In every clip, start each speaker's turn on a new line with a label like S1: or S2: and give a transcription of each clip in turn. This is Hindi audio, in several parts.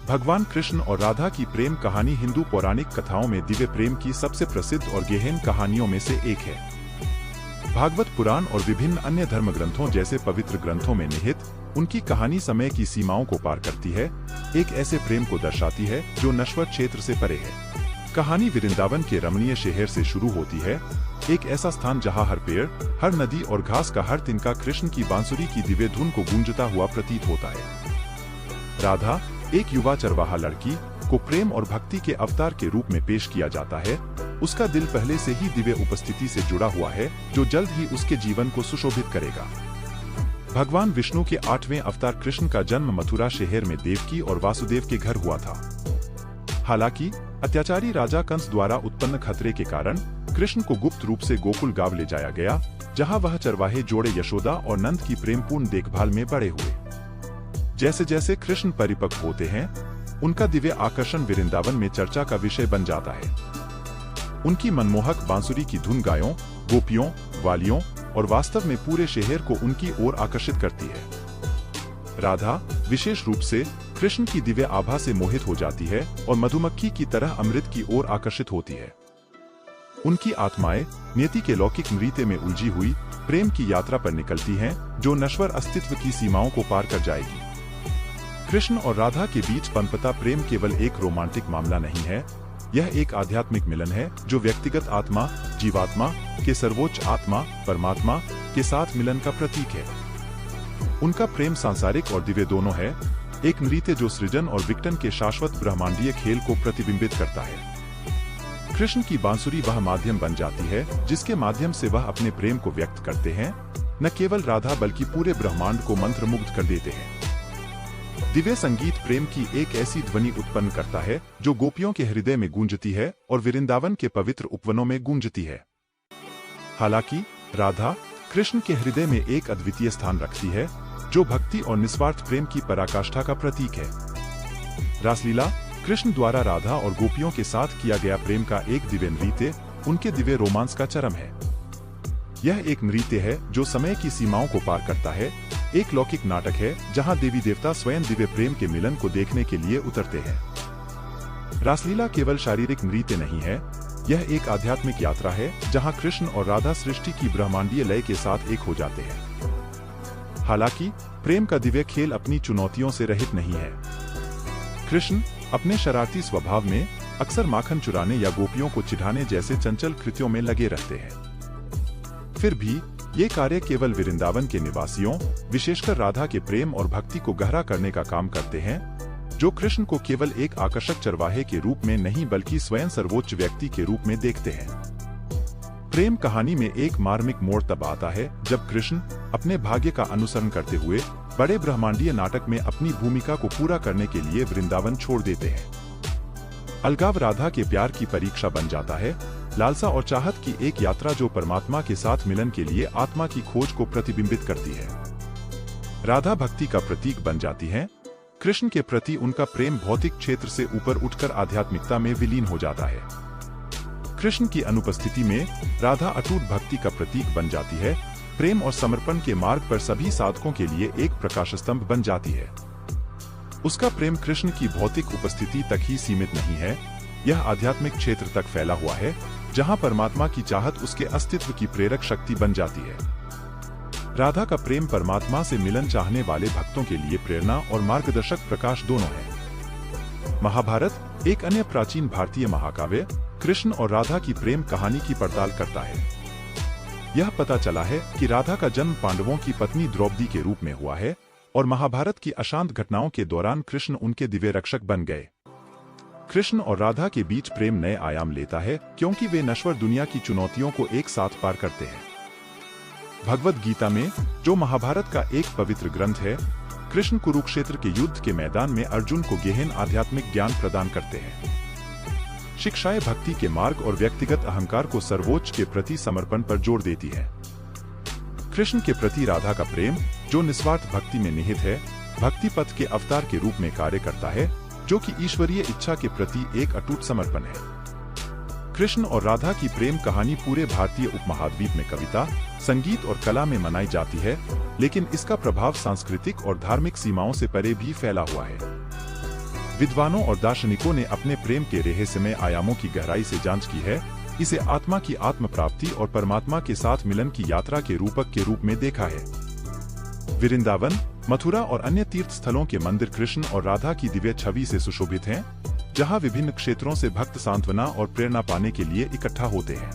S1: भगवान कृष्ण और राधा की प्रेम कहानी हिंदू पौराणिक कथाओं में दिव्य प्रेम की सबसे प्रसिद्ध और गहन कहानियों में से एक है। भागवत पुराण और विभिन्न अन्य धर्म ग्रंथों जैसे पवित्र ग्रंथों में निहित उनकी कहानी समय की सीमाओं को पार करती है, एक ऐसे प्रेम को दर्शाती है जो नश्वर क्षेत्र से परे है। कहानी वृंदावन के रमणीय शहर से शुरू होती है, एक ऐसा स्थान जहां हर पेड़, हर नदी और घास का हर तिनका कृष्ण की बांसुरी की दिव्य धुन को गूंजता हुआ प्रतीत होता है। राधा, एक युवा चरवाहा लड़की, को प्रेम और भक्ति के अवतार के रूप में पेश किया जाता है। उसका दिल पहले से ही दिव्य उपस्थिति से जुड़ा हुआ है, जो जल्द ही उसके जीवन को सुशोभित करेगा। भगवान विष्णु के 8वें अवतार कृष्ण का जन्म मथुरा शहर में देवकी और वासुदेव के घर हुआ था। हालांकि अत्याचारी राजा कंस द्वारा उत्पन्न खतरे के कारण कृष्ण को गुप्त रूप से गोकुल गांव ले जाया गया, जहां वह चरवाहे जोड़े यशोदा और नंद की प्रेमपूर्ण देखभाल में बड़े हुए। जैसे जैसे कृष्ण परिपक्व होते हैं, उनका दिव्य आकर्षण वृंदावन में चर्चा का विषय बन जाता है। उनकी मनमोहक बांसुरी की धुन गायों, गोपियों, ग्वालियों और वास्तव में पूरे शहर को उनकी ओर आकर्षित करती है। राधा विशेष रूप से कृष्ण की दिव्य आभा से मोहित हो जाती है और मधुमक्खी की तरह अमृत की ओर आकर्षित होती है। उनकी आत्माएं नियति के लौकिक नृत्य में उलझी हुई प्रेम की यात्रा पर निकलती हैं, जो नश्वर अस्तित्व की सीमाओं को पार कर जाएगी। कृष्ण और राधा के बीच पनपता प्रेम केवल एक रोमांटिक मामला नहीं है, यह एक आध्यात्मिक मिलन है जो व्यक्तिगत आत्मा, जीवात्मा के सर्वोच्च आत्मा परमात्मा के साथ मिलन का प्रतीक है। उनका प्रेम सांसारिक और दिव्य दोनों है, एक नृत्य जो सृजन और विघटन के शाश्वत ब्रह्मांडीय खेल को प्रतिबिंबित करता है। कृष्ण की बांसुरी वह माध्यम बन जाती है जिसके माध्यम से वह अपने प्रेम को व्यक्त करते हैं, न केवल राधा बल्कि पूरे ब्रह्मांड को मंत्रमुग्ध कर देते हैं। दिव्य संगीत प्रेम की एक ऐसी ध्वनि उत्पन्न करता है जो गोपियों के हृदय में गूंजती है और वृंदावन के पवित्र उपवनों में गूंजती है। हालांकि राधा कृष्ण के हृदय में एक अद्वितीय स्थान रखती है, जो भक्ति और निस्वार्थ प्रेम की पराकाष्ठा का प्रतीक है। रासलीला कृष्ण द्वारा राधा और गोपियों के साथ किया गया प्रेम का एक दिव्य नृत्य उनके दिव्य रोमांस का चरम है। यह एक नृत्य है जो समय की सीमाओं को पार करता है, एक लौकिक नाटक है जहां देवी देवता स्वयं दिव्य प्रेम के मिलन को देखने के लिए उतरते हैं। रासलीला केवल शारीरिक नृत्य नहीं है, यह एक आध्यात्मिक यात्रा है जहां कृष्ण और राधा सृष्टि की ब्रह्मांडीय लय के साथ एक हो जाते हैं। हालांकि प्रेम का दिव्य खेल अपनी चुनौतियों से रहित नहीं है। कृष्ण अपने शरारती स्वभाव में अक्सर माखन चुराने या गोपियों को चिढ़ाने जैसे चंचल कृत्यों में लगे रहते हैं। फिर भी ये कार्य केवल वृंदावन के निवासियों, विशेषकर राधा के प्रेम और भक्ति को गहरा करने का काम करते हैं, जो कृष्ण को केवल एक आकर्षक चरवाहे के रूप में नहीं बल्कि स्वयं सर्वोच्च व्यक्ति के रूप में देखते हैं। प्रेम कहानी में एक मार्मिक मोड़ तब आता है जब कृष्ण अपने भाग्य का अनुसरण करते हुए बड़े ब्रह्मांडीय नाटक में अपनी भूमिका को पूरा करने के लिए वृंदावन छोड़ देते हैं। अलगाव राधा के प्यार की परीक्षा बन जाता है, लालसा और चाहत की एक यात्रा जो परमात्मा के साथ मिलन के लिए आत्मा की खोज को प्रतिबिंबित करती है। राधा भक्ति का प्रतीक बन जाती है, कृष्ण के प्रति उनका प्रेम भौतिक क्षेत्र से ऊपर उठकर आध्यात्मिकता में विलीन हो जाता है। कृष्ण की अनुपस्थिति में राधा अटूट भक्ति का प्रतीक बन जाती है, प्रेम और समर्पण के मार्ग पर सभी साधकों के लिए एक प्रकाश स्तंभ बन जाती है। उसका प्रेम कृष्ण की भौतिक उपस्थिति तक ही सीमित नहीं है, यह आध्यात्मिक क्षेत्र तक फैला हुआ है, जहां परमात्मा की चाहत उसके अस्तित्व की प्रेरक शक्ति बन जाती है। राधा का प्रेम परमात्मा से मिलन चाहने वाले भक्तों के लिए प्रेरणा और मार्गदर्शक प्रकाश दोनों है। महाभारत, एक अन्य प्राचीन भारतीय महाकाव्य, कृष्ण और राधा की प्रेम कहानी की पड़ताल करता है। यह पता चला है कि राधा का जन्म पांडवों की पत्नी द्रौपदी के रूप में हुआ है और महाभारत की अशांत घटनाओं के दौरान कृष्ण उनके दिव्य रक्षक बन गए। कृष्ण और राधा के बीच प्रेम नए आयाम लेता है क्योंकि वे नश्वर दुनिया की चुनौतियों को एक साथ पार करते हैं। भगवद गीता में, जो महाभारत का एक पवित्र ग्रंथ है, कृष्ण कुरुक्षेत्र के युद्ध के मैदान में अर्जुन को गहन आध्यात्मिक ज्ञान प्रदान करते हैं। शिक्षाएं भक्ति के मार्ग और व्यक्तिगत अहंकार को सर्वोच्च के प्रति समर्पण पर जोर देती है। कृष्ण के प्रति राधा का प्रेम, जो निस्वार्थ भक्ति में निहित है, भक्ति पथ के अवतार के रूप में कार्य करता है, जो कि ईश्वरीय इच्छा के प्रति एक अटूट समर्पण है। कृष्ण और राधा की प्रेम कहानी पूरे भारतीय उपमहाद्वीप में कविता, संगीत और कला में मनाई जाती है, लेकिन इसका प्रभाव सांस्कृतिक और धार्मिक सीमाओं से परे भी फैला हुआ है। विद्वानों और दार्शनिकों ने अपने प्रेम के रहस्यमय आयामों की गहराई से जांच की है। इसे आत्मा की आत्म प्राप्ति और परमात्मा के साथ मिलन की यात्रा के रूपक के रूप में देखा है। वृंदावन, मथुरा और अन्य तीर्थ स्थलों के मंदिर कृष्ण और राधा की दिव्य छवि से सुशोभित हैं, जहां विभिन्न क्षेत्रों से भक्त सांत्वना और प्रेरणा पाने के लिए इकट्ठा होते हैं।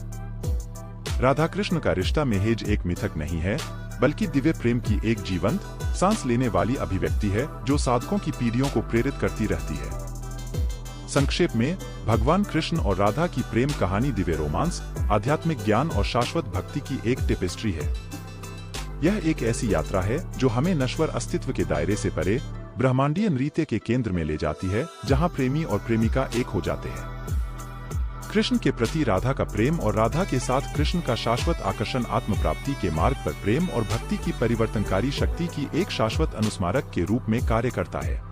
S1: राधा कृष्ण का रिश्ता महज एक मिथक नहीं है, बल्कि दिव्य प्रेम की एक जीवंत, सांस लेने वाली अभिव्यक्ति है जो साधकों की पीढ़ियों को प्रेरित करती रहती है। संक्षेप में, भगवान कृष्ण और राधा की प्रेम कहानी दिव्य रोमांस, आध्यात्मिक ज्ञान और शाश्वत भक्ति की एक टेपेस्ट्री है। यह एक ऐसी यात्रा है जो हमें नश्वर अस्तित्व के दायरे से परे ब्रह्मांडीय नृत्य के केंद्र में ले जाती है, जहां प्रेमी और प्रेमिका एक हो जाते हैं। कृष्ण के प्रति राधा का प्रेम और राधा के साथ कृष्ण का शाश्वत आकर्षण आत्म प्राप्ति के मार्ग पर प्रेम और भक्ति की परिवर्तनकारी शक्ति की एक शाश्वत अनुस्मारक के रूप में कार्य करता है।